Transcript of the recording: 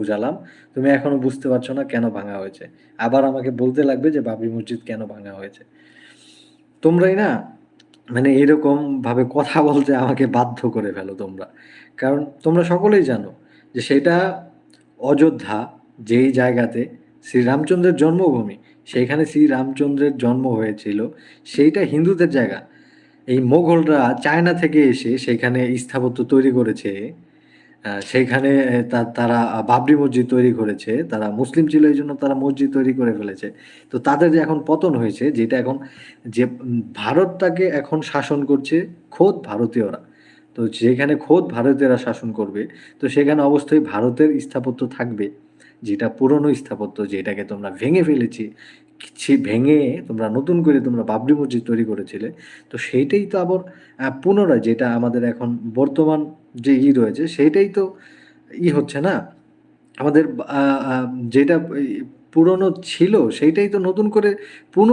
বুঝালাম। তুমি এখনো বুঝতে পারছো না কেন ভাঙা হয়েছে। আবার আমাকে বলতে লাগবে যে বাবরি মসজিদ কেন ভাঙা হয়েছে। তোমরাই না মানে এরকমভাবে কথা বলতে আমাকে বাধ্য করে ফেলো তোমরা। কারণ তোমরা সকলেই জানো যে সেটা অযোধ্যা যেই জায়গাতে শ্রীরামচন্দ্রের জন্মভূমি, সেইখানে শ্রীরামচন্দ্রের জন্ম হয়েছিল, সেইটা হিন্দুদের জায়গা। এই মোগলরা চায়না থেকে এসে সেখানে স্থাপত্য তৈরি করেছে। সেইখানে তারা বাবরি মসজিদ তৈরি করেছে। তারা মুসলিম ছিল এইজন্য তারা মসজিদ তৈরি করে ফেলেছে। তো তাদের যে এখন পতন হয়েছে, যেটা এখন যে ভারতটাকে এখন শাসন করছে খোদ ভারতীয়রা। তো যেখানে খোদ ভারতীয়রা শাসন করবে, তো সেখানে অবশ্যই ভারতের স্থাপত্য থাকবে। যেটা পুরনো স্থাপত্য, যেটাকে তোমরা ভেঙে ফেলেছি, ভেঙে তোমরা নতুন করে তোমরা বাবরি মসজিদ তৈরি করেছিলে। তো সেইটাই তো আবার পুনরায় যেটা আমাদের এখন বর্তমান যে রয়েছে সেইটাই তো হচ্ছে না? আমাদের আ আ যেটা পুরনো ছিল সেইটাই তো নতুন করে পুন